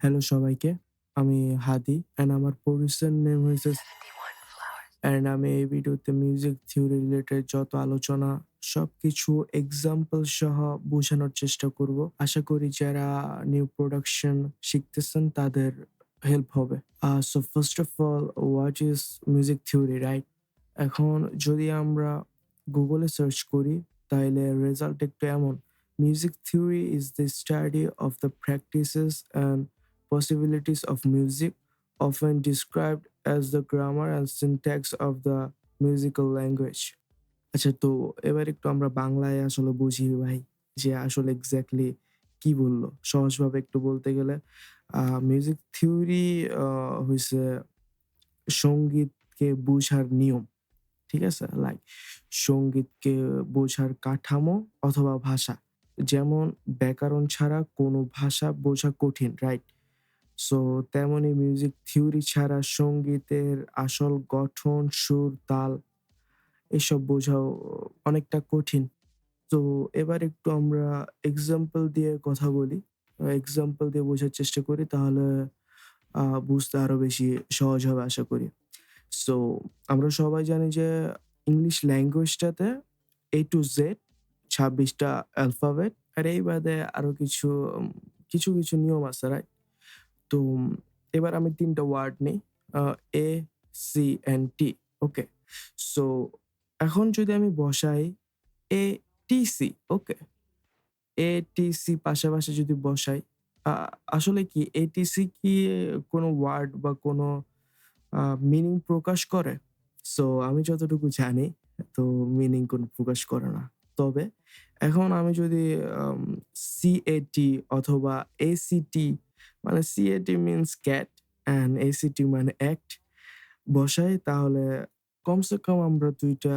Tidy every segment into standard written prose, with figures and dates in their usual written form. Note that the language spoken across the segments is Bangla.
হ্যালো সবাইকে। আমি হাদি অ্যান্ড আমার প্রোডিউসার নেম হইছে অ্যান্ড আমি এই ভিডিওতে মিউজিক থিওরি রিলেটেড যত আলোচনা সবকিছু এক্সাম্পল সহ বোঝানোর চেষ্টা করব। আশা করি যারা নিউ প্রোডাকশন শিখতেছেন তাদের হেল্প হবে। So first of all what is music theory, right? এখন যদি আমরা গুগলে সার্চ করি তাইলে রেজাল্ট একটু এমন: music theory is the study of the practices and possibilities of music, often described as the grammar and syntax of the musical language. আচ্ছা, তো এবার একটু আমরা বাংলায় আসলে বুঝি ভাই যে আসলে এক্স্যাক্টলি কি বলল। সহজভাবে একটু বলতে গেলে মিউজিক থিওরি হইছে সঙ্গীতকে বুঝার নিয়ম। ঠিক আছে? লাইক সঙ্গীতকে বোঝার কাঠামো অথবা ভাষা। যেমন ব্যাকরণ ছাড়া কোনো ভাষা বোঝা কঠিন, রাইট? সো তেমনি মিউজিক থিওরি ছাড়া সঙ্গীতের আসল গঠন, সুর, তাল এসব বোঝাও অনেকটা কঠিন। তো এবার একটু আমরা এক্সাম্পল দিয়ে কথা বলি। এক্সাম্পল দিয়ে বোঝার চেষ্টা করি, তাহলে বুঝতে আরো বেশি সহজ হবে আশা করি। সো আমরা সবাই জানি যে ইংলিশ ল্যাঙ্গুয়েজটাতে A to Z ২৬ টা অ্যালফাবেট আর এই বাদে আরো কিছু নিয়ম আছে, রাইট? তো এবার আমি ৩ টা ওয়ার্ড নেই। আ A, C and T, okay? So এখন যদি আমি বসাই ATC, ওকে? ATC পাশাপাশি যদি বসাই, আ আসলে কি ATC কি কোনো ওয়ার্ড বা কোনো আ মিনিং প্রকাশ করে? সো আমি যতটুকু জানি, তো মিনিং কোনো প্রকাশ করে না। তবে এখন আমি যদি আম CAT অথবা ACT, মানে CAT means cat and ACT মানে অ্যাক্ট বসাই, তাহলে কমসে কম আমরা ২ টা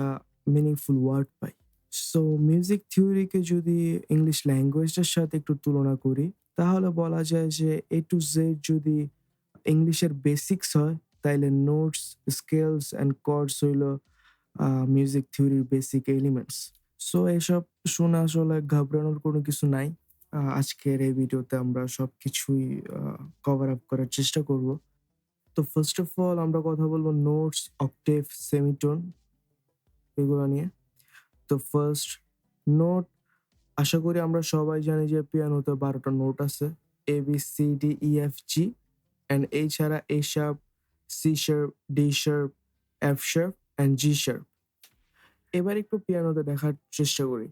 মিনিংফুল ওয়ার্ড পাই। সো মিউজিক থিওরিকে যদি ইংলিশ ল্যাঙ্গুয়েজটার সাথে একটু তুলনা করি, তাহলে বলা যায় যে A to Z যদি ইংলিশের বেসিক্স হয়, তাইলে নোটস, স্কেলস অ্যান্ড কর্ডস হইল মিউজিক থিওরির বেসিক এলিমেন্টস। সো এসব শুনে আসলে ঘাবড়ানোর কোনো কিছু নাই। আজকের এই ভিডিওতে আমরা সবকিছুই আ কভার আপ করার চেষ্টা করব। তো ফার্স্ট অফ অল আমরা কথা বলব নোটস, অক্টেভ, সেমিটোন এগুলা নিয়ে। তো ফার্স্ট নোট, আশা করি আমরা সবাই জানি যে পিয়ানোতে ১২ টা নোট আছে। A, B, C, D, E, F, G and এই ছাড়া A sharp, C sharp, D sharp, F sharp and G sharp। এবার একটু পিয়ানোতে দেখার চেষ্টা করি।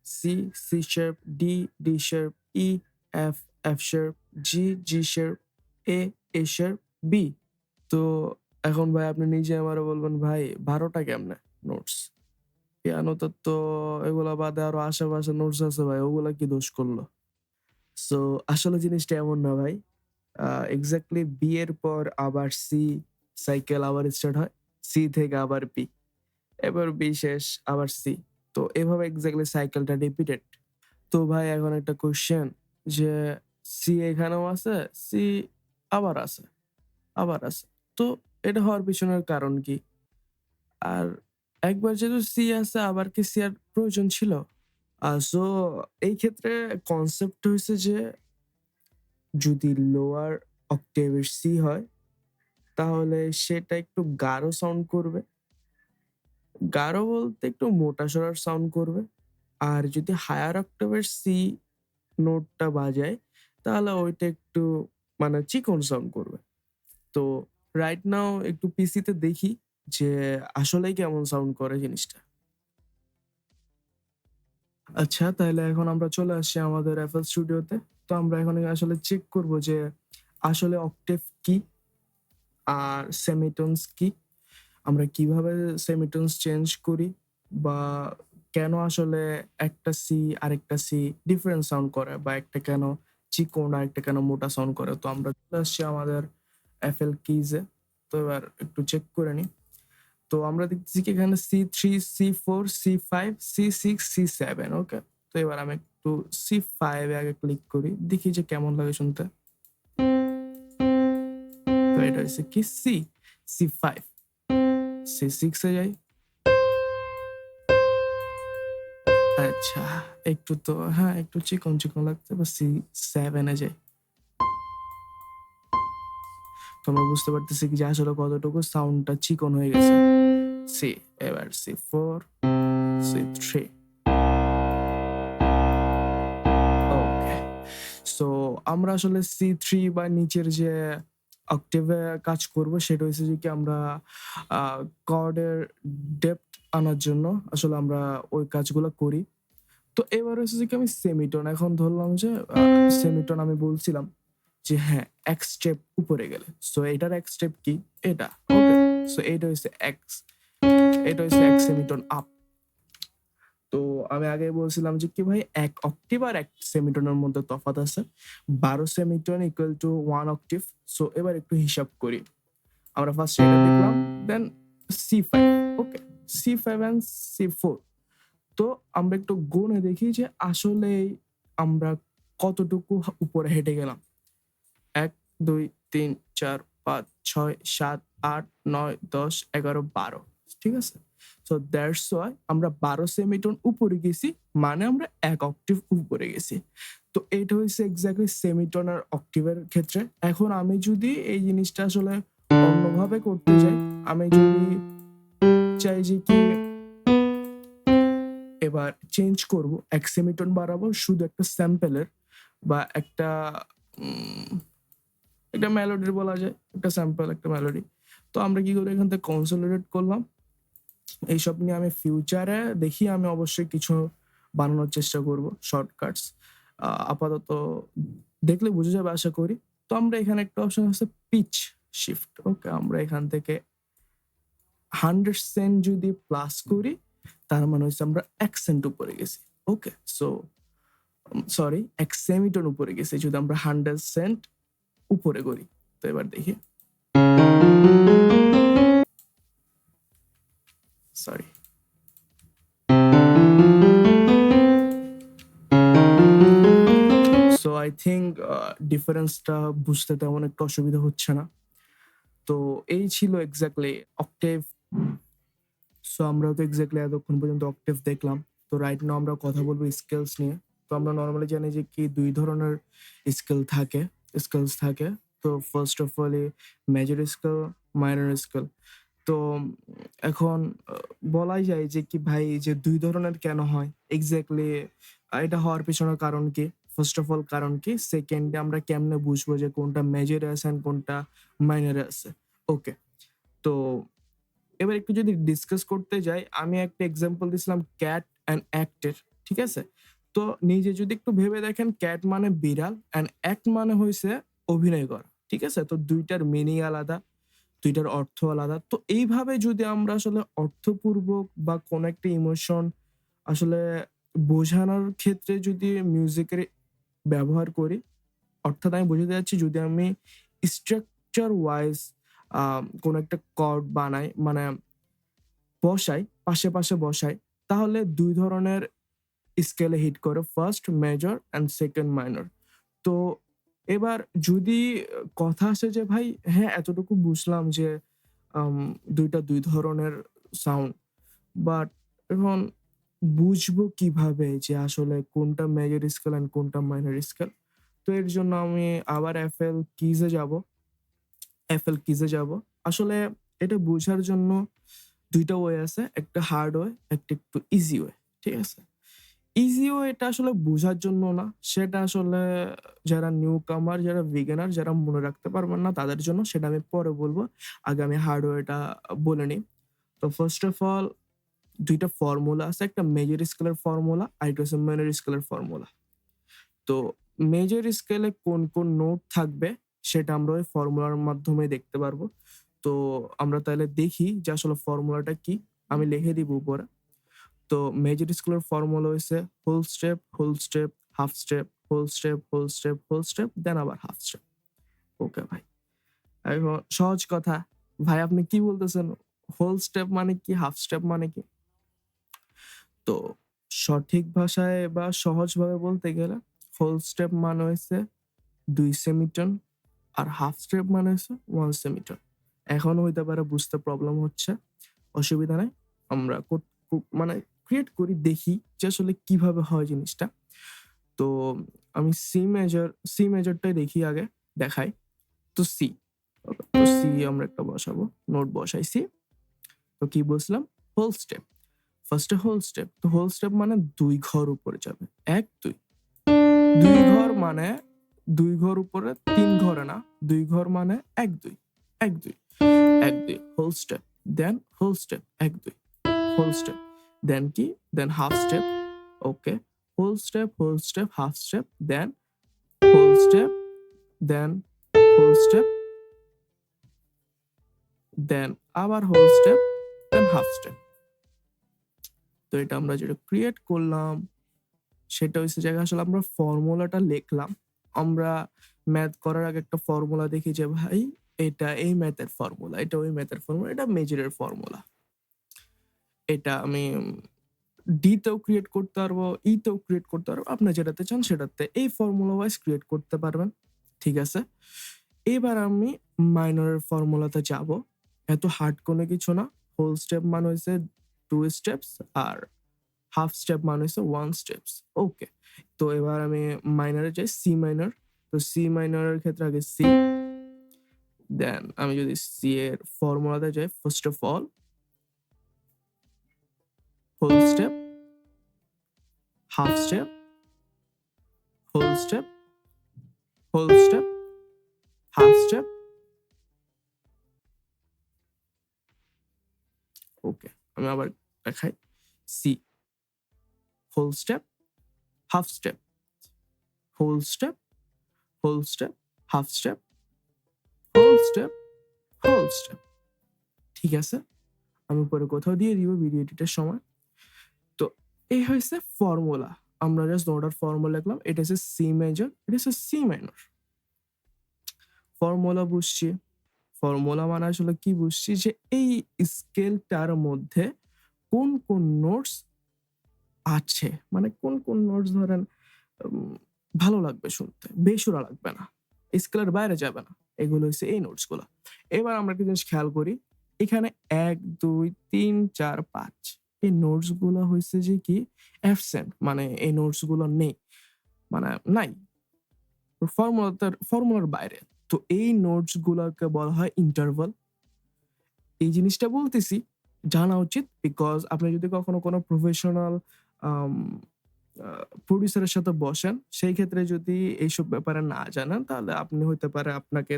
C, C sharp, D, D sharp, E, F, F sharp, G, G sharp, A, A sharp, B। তো এখন ভাই আপনি নিজে আমারে বলবেন, ভাই ১২ টা কেমনে নোটস? পিয়ানোতে তো এগুলা বাদে আরো আশেপাশে নোটস আছে ভাই, ওগুলা কি দোষ করলো? সো আসলে জিনিসটা এমন না ভাই। আ এক্সাক্টলি বি এর পর আবার সি, সাইকেল আবার স্টার্ট হয়। সি থেকে আবার বি। এবার বি শেষ, আবার সি। তো এভাবে এক্সাক্টলি সাইকেলটা রিপিটেড। তো ভাই এখন একটা কোয়েশ্চেন যে সি এখানেও আছে, সি আবার আছে, আবার আছে। তো এটা হওয়ার পিছনের কারণ কি? আর একবার যেহেতু সি আছে, আবার কি সি আর প্রয়োজন ছিল? সো এই ক্ষেত্রে কনসেপ্ট হইছে যে যদি লোয়ার অক্টেভের সি হয়, তাহলে সেটা একটু গাঢ় সাউন্ড করবে। গাঢ় বলতে একটু মোটা-সোটার সাউন্ড করবে। আর যদি হায়ার অক্টেভের সি নোটটা বাজায়, তাহলে ওইটা একটু মানে চিকন সাউন্ড করবে। তো রাইট নাও একটু পিসিতে দেখি যে আসলেই কেমন সাউন্ড করে জিনিসটা। আচ্ছা, তাইলে এখন আমরা চলে আসছি আমাদের FL স্টুডিওতে। তো আমরা এখন আসলে চেক করব যে আসলে অক্টেভ কি? আর সেমিটোনস কি? আমরা কিভাবে সেমিটোনস চেঞ্জ করি? বা কেন আসলে একটা সি আরেকটা সি ডিফারেন্ট সাউন্ড করে? বা একটা কেন চিকন আরেকটা কেন মোটা সাউন্ড করে? তো আমরা চলে আসছি আমাদের FL কিজ এ। তো এবার একটু চেক করে নিই। তো আমরা দেখতেছি কি এখানে C3, C4, C5, C6, C7, ওকে? তো এবার আমি একটু C5 এ আগে ক্লিক করি। দেখি যে কেমন লাগে শুনতে। তো এটা হইছে কি সি, C5। C6 এ যাই। আচ্ছা, একটু তো হ্যাঁ, একটু চিকন লাগছে। বা C7 এ যাই। তো আমরা বুঝতে পারতেছি কি যে আসলে কতটুকু সাউন্ডটা চিকন হয়ে গেছে। সি, এবার C4, C3। ওকে। সো আমরা আসলে C3 বা নিচের যে অক্টেভে কাজ করব সেটা হচ্ছে যে কি আমরা আ কর্ডের ডেপথ আনার জন্য আসলে আমরা ওই কাজগুলা করি। তো এবার হচ্ছে যে কি আমি সেমিটোন এখন ধরলাম যে সেমিটোন আমি বলছিলাম যে হ্যাঁ, এক স্টেপ উপরে গেলে। সো এটার এক স্টেপ কি? এটা। ওকে? সো এইটা হইছে এক্স। এটা হইছে এক সেমিটোন আপ। তো আমি আগেই বলছিলাম যে কি ভাই ১ অক্টেভ আর ১ সেমিটোনের মধ্যে তফাৎ আছে। ১২ সেমিটোন ইকুয়াল টু 1 অক্টেভ। সো এবার একটু হিসাব করি। আমরা ফার্স্ট এটা দেখলাম, দেন C5, okay? C5 and C4। তো আমরা একটু গুণে দেখি যে আসলেই আমরা কতটুকু উপরে হেঁটে গেলাম। ১, ২, ৩, ৪, ৫, ৬, ৭, ৮, ৯, ১০, ১১, ১২। ঠিক আছে? সো দ্যাটস ওয়াই আমরা ১২ সেমিটোন উপরে গেছি, মানে আমরা ১ অক্টেভ উপরে গেছি। তো এইটা হইছে এক্সাক্টলি সেমিটোন আর অক্টেভের ক্ষেত্রে। এখন আমি যদি এই জিনিসটা আসলে অন্যভাবে করতে যাই, আমি যদি চাই যে কি এবার চেঞ্জ করব, ১ সেমিটোন বাড়াবো শুধু একটা স্যাম্পলের বা একটা উম একটা মেলোডির বলা যায়। একটা স্যাম্পল, একটা মেলোডি। তো আমরা কি করি এখান থেকে কনসোলিডেট করলাম। এইসব নিয়ে আমি ফিউচারে দেখি আমি অবশ্যই কিছু বানানোর চেষ্টা করব শর্টকাটস। আপাতত দেখলে বুঝে যাবে আশা করি। তো আমরা এখানে একটা অপশন আছে পিচ শিফট। ওকে? আমরা এখান থেকে 100 সেন্ট যদি প্লাস করি তার মানে হচ্ছে আমরা ১ সেন্ট উপরে গেছি। ওকে? সো সরি ১ সেমিটোন উপরে গেছি যদি আমরা 100 সেন্ট উপরে করি। তো এবার দেখি। সরি। সো আই থিংক ডিফারেন্সটা বুঝতে তেমন একটা অসুবিধা হচ্ছে না। তো এই ছিল এক্সাক্টলি অক্টেভ। সো আমরা তো এক্সাক্টলি এতক্ষণ পর্যন্ত অক্টেভ দেখলাম। তো রাইট নাও আমরা কথা বলবো স্কেলস নিয়ে। তো আমরা নরমালি জানি যে কি ২ ধরনের স্কেলস থাকে। তো first of all major scale, minor scale. তো এখন বলাই যায় যে কি ভাই যে ২ ধরনের কেন হয়? এক্সাক্টলি এটা হওয়ার পেছনের কারণ কি? ফার্স্ট অফ অল কারণ কি? সেকেন্ড এ আমরা কেমনে বুঝবো যে কোনটা মেজরে আছে অ্যান্ড কোনটা মাইনরে আছে? ওকে। তো এবার একটু যদি ডিসকাস করতে যাই, আমি একটা এক্সাম্পল দিছিলাম ক্যাট অ্যান্ড অ্যাক্ট এর। ঠিক আছে? তো নিজে যদি একটু ভেবে দেখেন ক্যাট মানে বিড়াল অ্যান্ড অ্যাক্ট মানে হইছে অভিনয় করা। ঠিক আছে? তো ২ টার মিনিং আলাদা। ২ টার অর্থ আলাদা। তো এইভাবে যদি আমরা আসলে অর্থপূর্বক বা কোনো একটা ইমোশন আসলে বোঝানোর ক্ষেত্রে যদি মিউজিকের ব্যবহার করি, অর্থাৎ আমি বোঝাতে চাচ্ছি যদি আমি স্ট্রাকচার ওয়াইজ আ কোনো একটা কর্ড বানাই মানে বসাই, পাশে বসাই, তাহলে ২ ধরনের স্কেলে হিট করে। First major and second minor. তো এবার যদি কথা আসে যে ভাই হ্যাঁ, এতটুকু বুঝলাম যে আম ২ টা ২ ধরনের সাউন্ড। বাট এখন বুঝবো কিভাবে যে আসলে কোনটা মেজর স্কেল অ্যান্ড কোনটা মাইনর স্কেল? তো এর জন্য আমি আবার FL Keys এ যাবো। আসলে এটা বোঝার জন্য ২ টা ওয়ে আছে। একটা হার্ড ওয়ে, একটা একটু ইজি ওয়ে। ঠিক আছে? ইজি ওয়েটা আসলে বোঝার জন্য না। সেটা আসলে যারা নিউ কামার, যারা বিগিনার, যারা মনে রাখতে পারবেন না তাদের জন্য। সেটা আমি পরে বলব। আগে আমি হার্ড ওয়েটা বলে নিই। তো ফার্স্ট অফ অল ২ টা ফর্মুলা আছে। একটা মেজর স্কেলের ফর্মুলা, আরেকটা হচ্ছে মাইনর স্কেলের ফর্মুলা। তো মেজর স্কেলে কোন নোট থাকবে সেটা আমরা ওই ফর্মুলার মাধ্যমে দেখতে পারবো। তো আমরা তাহলে দেখি যে আসলে ফর্মুলাটা কি? আমি লিখে দিব উপরে। তো মেজর স্কেলের ফর্মুলা হইছে whole step, whole step, half step, whole step, whole step, whole step, then আবার হাফ স্টেপ। ওকে ভাই। এখন সহজ কথা, ভাই আপনি কি বলতেছেন? হোল স্টেপ মানে কি? হাফ স্টেপ মানে কি? তো সঠিক ভাষায় বা সহজভাবে বলতে গেলে হোল স্টেপ মানে হইছে ২ সেমিটোন আর হাফ স্টেপ মানে হচ্ছে 1 সেমিটোন। এখনো হইতে পারে বুঝতে প্রবলেম হচ্ছে। অসুবিধা নাই। আমরা কোট কু মানে ক্রিয়েট করি দেখি যে আসলে কিভাবে হয় জিনিসটা। তো আমি সি মেজরটাই দেখি আগে দেখাই। তো সি। ওকে। তো সি আমরা একটা বসাবো, নোট বসাইছি। তো কি বলছিলাম, হোল স্টেপ, ফার্স্টে হোল স্টেপ। তো হোল স্টেপ মানে 2 ঘর উপরে যাবে, 1 2 2 ঘর মানে 2 ঘর উপরে 3 ঘরে না, 2 ঘর মানে 1 2 1 2 1 2 whole step, then whole step 1 2 whole step, then কি, then half step. Okay, whole step half step, then whole step, then whole step, then আবার whole step, then half step. তো এটা আমরা যেটা ক্রিয়েট করলাম সেটা হচ্ছে জায়গায় আসলে আমরা ফর্মুলাটা লিখলাম। আমরা ম্যাথ করার আগে একটা ফর্মুলা দেখি যে ভাই এটা এই ম্যাথের ফর্মুলা, এটা ওই ম্যাথের ফর্মুলা, এটা মেজরের ফর্মুলা। এটা আমি ডি তেও ক্রিয়েট করতে পারবো, ই তেও ক্রিয়েট করতে পারবো, আপনি যেটাতে চান সেটাতে এই ফর্মুলা ওয়াইজ ক্রিয়েট করতে পারবেন। ঠিক আছে, এবার আমি মাইনরের ফর্মুলাতে যাব। এত হার্ড কোনো কিছু না। হোল স্টেপ মানে হয়েছে 2 স্টেপস আর হাফ স্টেপ মানে হচ্ছে 1 স্টেপস। ওকে, তো এবার আমি মাইনরে যাই, সি মাইনর। তো সি মাইনরের ক্ষেত্রে আগে সি, দেন আমি যদি সি এর ফর্মুলাতে যাই, first of all whole step, half step, whole step, whole step, half step. Okay, আমি আবার দেখাই, C whole step, half step, whole step, whole step, half step, whole step, whole step. ঠিক আছে, আমি পরে কোথাও দিয়ে দিব ভিডিও এডিটের সময়। তো এই হয়েছে ফর্মুলা, আমরা জাস্ট নোটার ফর্মুলা লিখলাম। এটা হচ্ছে সি মেজর, এটা হচ্ছে সি মাইনর। ফর্মুলা বুঝছি, ফর্মুলা মানে আসলে কি বুঝছি যে এই স্কেলটার মধ্যে কোন কোন নোটস আছে, মানে কোন কোন নোটস ধরেন ভালো লাগবে শুনতে, বেসুরা লাগবে না, স্কেলের বাইরে যাবে না, এগুলো হচ্ছে এই নোটস গুলো। এবার আমরা একটা জিনিস খেয়াল করি, এখানে 1 2 3 4 5 এই নোটস গুলো হয়েছে যে কি অ্যাবসেন্ট, মানে এই নোটস গুলো নেই, মানে নাই, ফর্মুলার বাইরে। তো এই নোটস গুলোকে বলা হয় ইন্টারভাল। এই জিনিসটা বলতেছি জানা উচিত, বিকজ আপনি যদি কখনো কোনো প্রফেশনাল প্রডিউসারের সাথে বসেন, সেই ক্ষেত্রে যদি এইসব ব্যাপারে না জানেন তাহলে আপনি হইতে পারে আপনাকে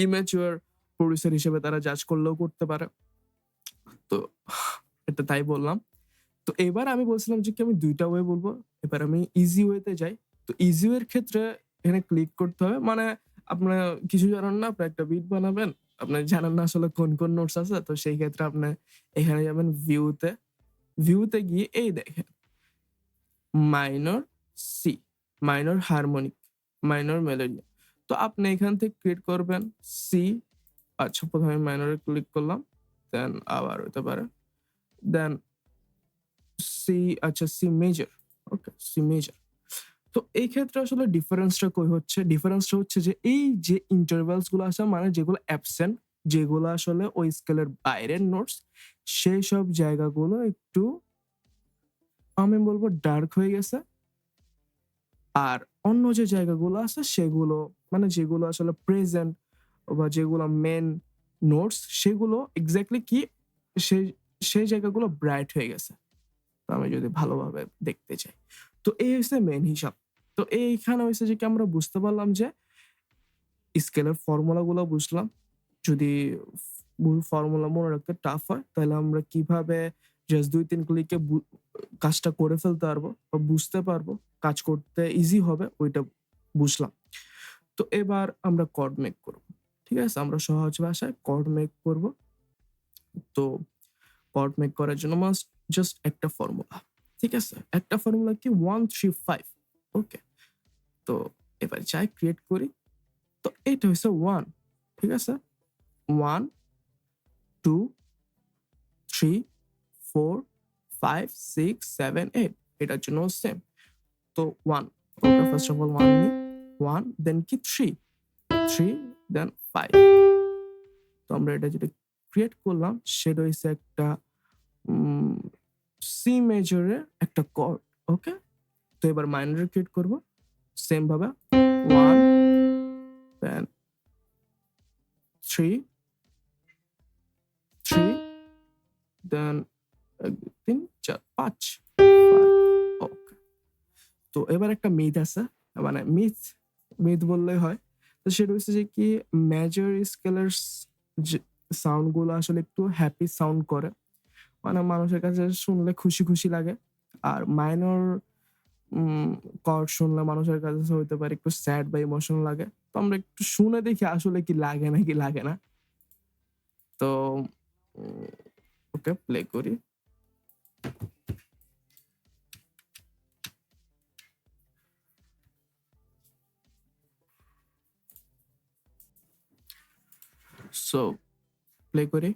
ইমেচুয়ার প্রডিউসার হিসেবে তারা জাজ করলেও করতে পারে। তো এটা তাই বললাম। তো এবার আমি বলছিলাম যে কি আমি ২ টা ওয়ে বলবো। এবার আমি ইজি ওয়েতে যাই। তো ইজি ওয়ের ক্ষেত্রে এখানে ক্লিক করতে হবে। মানে আপনার কিছু জানেন না, আপনি একটা বিট বানাবেন। আপনি জানেন না আসলে কোন, কোন নোটস আছে। তো সেই ক্ষেত্রে আপনি এখানে যাবেন ভিউতে। ভিউতে গিয়ে এই দেখেন minor C, minor harmonic, minor melody. তো আপনি এখান থেকে ক্রিয়েট করবেন সি। আচ্ছা, প্রথমে মাইনরে ক্লিক করলাম। দেন আবার হতে পারে। দেন সি, আচ্ছা সি মেজর। ওকে, সি মেজর। তো এই ক্ষেত্রে আসলে ডিফারেন্সটা কই হচ্ছে? ডিফারেন্সটা হচ্ছে যে এই যে ইন্টারভালস গুলো আছে, মানে যেগুলো অ্যাবসেন্ট, যেগুলো আসলে ওই স্কেলের বাইরের নোটস, সেই সব জায়গাগুলো একটু আমি বলবো ডার্ক হয়ে গেছে। আর অন্য যে জায়গাগুলো আছে সেগুলো, মানে যেগুলো আসলে প্রেজেন্ট বা যেগুলো মেন নোটস, সেগুলো এক্স্যাক্টলি কি সেই সেই জায়গাগুলো ব্রাইট হয়ে গেছে। তো আমি যদি ভালোভাবে দেখতে চাই, তো এই হচ্ছে মেন হিসাব। তো এইখানে হয়েছে যে কি আমরা বুঝতে পারলাম যে স্কেলের ফর্মুলা গুলো বুঝলাম। যদি ফর্মুলা মনে রাখতে টাফ হয় তাহলে আমরা কিভাবে জাস্ট ২-৩ ক্লিকে কাজটা করে ফেলতে পারবো বা বুঝতে পারবো, কাজ করতে ইজি হবে, ওইটা বুঝলাম। তো এবার আমরা কর্ড মেক করব। ঠিক আছে, আমরা সহজ ভাষায় কর্ড মেক করব। তো কর্ড মেক করার জন্য মাস্ট জাস্ট একটা ফর্মুলা। ঠিক আছে, একটা ফর্মুলা কি 1 3 5। ওকে, তো এবার যাই ক্রিয়েট করি। তো এটা হচ্ছে 1। ঠিক আছে, 1 2 3 4 5 6 7 8 এটার জন্য সেম। তো 1, ওকে, ফার্স্ট অফ অল 1 নি, 1 দেন কি 3 3 দেন 5। তো আমরা এটা যেটা ক্রিয়েট করলাম সেটা হচ্ছে একটা সি মেজরের একটা কর্ড। ওকে, তো এবার মাইনরে ক্রিয়েট করব সেম ভাবে 1 দেন 3 3 দেন ৩ ৪ ৫ ওকে। তো এবার একটা মিথ আছে, মানে মিথ বললেই হয়। তো সেটা হচ্ছে যে কি মেজর স্কেলের যে সাউন্ড গুলো আসলে একটু হ্যাপি সাউন্ড করে। মানে মানুষের কাছে শুনলে খুশি লাগে। আর মাইনর উম কর্ড শুনলে মানুষের কাছে হইতে পারে একটু স্যাড বা ইমোশনাল লাগে। তো আমরা একটু শুনে দেখি আসলে কি লাগে নাকি লাগে না। তো উম ওকে প্লে করি। সো প্লে করি।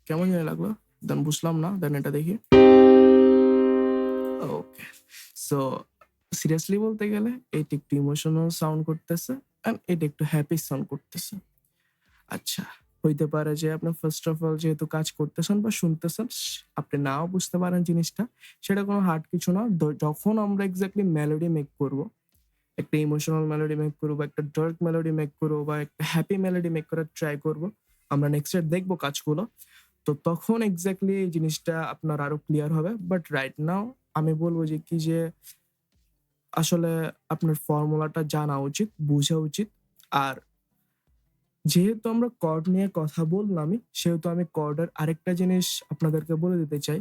কেমন জানি লাগলো? দেন বুঝলাম না। দেন এটা দেখি। ওকে। সো সিরিয়াসলি বলতে গেলে এটা একটু ইমোশনাল সাউন্ড করতেছে অ্যান্ড এটা একটু হ্যাপি সাউন্ড করতেছে। আচ্ছা, হইতে পারে যে আপনার ফার্স্ট অফ অল যেহেতু কাজ করতেছেন বা শুনতেছেন আপনি নাও বুঝতে পারেন জিনিসটা। সেটা কোনো হার্ড কিছু না। যখন আমরা এক্সাক্টলি মেলোডি মেক করব, একটা ইমোশনাল মেলোডি মেক করব বা একটা ডার্ক মেলোডি মেক করব বা একটা হ্যাপি মেলোডি মেক করার ট্রাই করব। আমরা নেক্সট ইয়ার দেখব কাজগুলো। তো তখন এক্সাক্টলি এই জিনিসটা আপনার আরো ক্লিয়ার হবে। বাট রাইট নাও আমি বলব যে কি যে আসলে আপনার ফর্মুলাটা জানা উচিত, বুঝা উচিত। আর যেহেতু আমরা কর্ড নিয়ে কথা বললামই, সেহেতু আমি কর্ডের আরেকটা জিনিস আপনাদেরকে বলে দিতে চাই।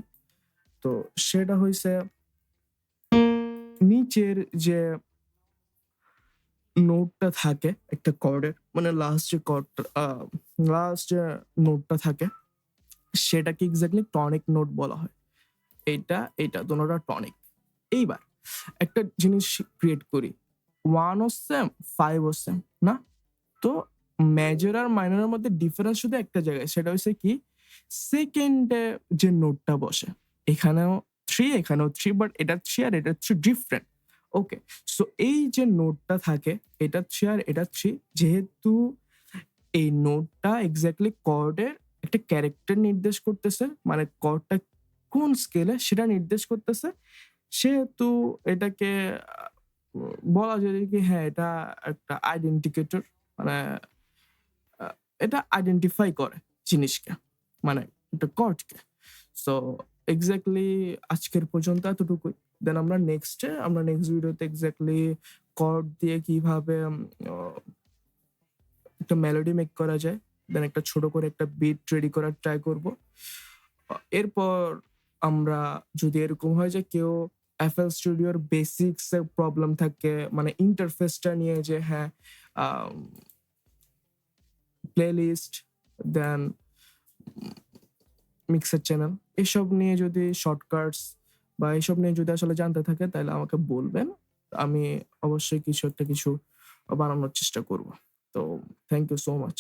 তো সেটা হইছে নিচের যে নোটটা থাকে একটা কর্ডের, মানে লাস্ট যে নোটটা থাকে সেটাকে এক্সাক্টলি টনিক নোট বলা হয়। এইটা দোনোটা টনিক। এইবার একটা জিনিস ক্রিয়েট করি। 1 ও সেম, 5 ও সেম, না? তো মেজর আর মাইনরের মধ্যে ডিফারেন্স শুধু একটা জায়গায়, সেটা হচ্ছে কি সেকেন্ডে যে নোটটা বসে। এখানেও 3 এখানেও 3, বাট এটা 3 আর এটা 3 ডিফারেন্ট। ওকে। সো এই যে নোটটা থাকে এটা 3 আর এটা 3, যেহেতু এই নোটটা এক্সাক্টলি কর্ডের একটা ক্যারেক্টার নির্দেশ করতেছে, মানে কর্ডটা কোন স্কেলে সেটা নির্দেশ করতেছে। সেহেতু এটাকে বলা যায় যে কি হ্যাঁ, এটা একটা আইডেন্টিকেটর, মানে আ এটা আইডেন্টিফাই করে জিনিসকে। মানে একটা কর্ডকে। সো এক্সাক্টলি আজকের পর্যন্ত এতটুকুই। দেন আমরা নেক্সট ভিডিওতে এক্সাক্টলি কর্ড দিয়ে কিভাবে অ একটা মেলোডি মেক করা যায়। দেন একটা ছোট করে একটা বিট রেডি করার ট্রাই করব। এরপর আমরা যদি এরকম হয় যে কেউ FL Studio র বেসিকস এর প্রবলেম থাকে, মানে ইন্টারফেসটা নিয়ে যে হ্যাঁ, আম প্লেলিস্ট, দেন মিক্সার চ্যানেল, এসব নিয়ে যদি শর্টকাটস বা এসব নিয়ে যদি আসলে জানতে থাকে তাহলে আমাকে বলবেন। আমি অবশ্যই কিছু বানানোর চেষ্টা করব। তো থ্যাংক ইউ সো মাচ।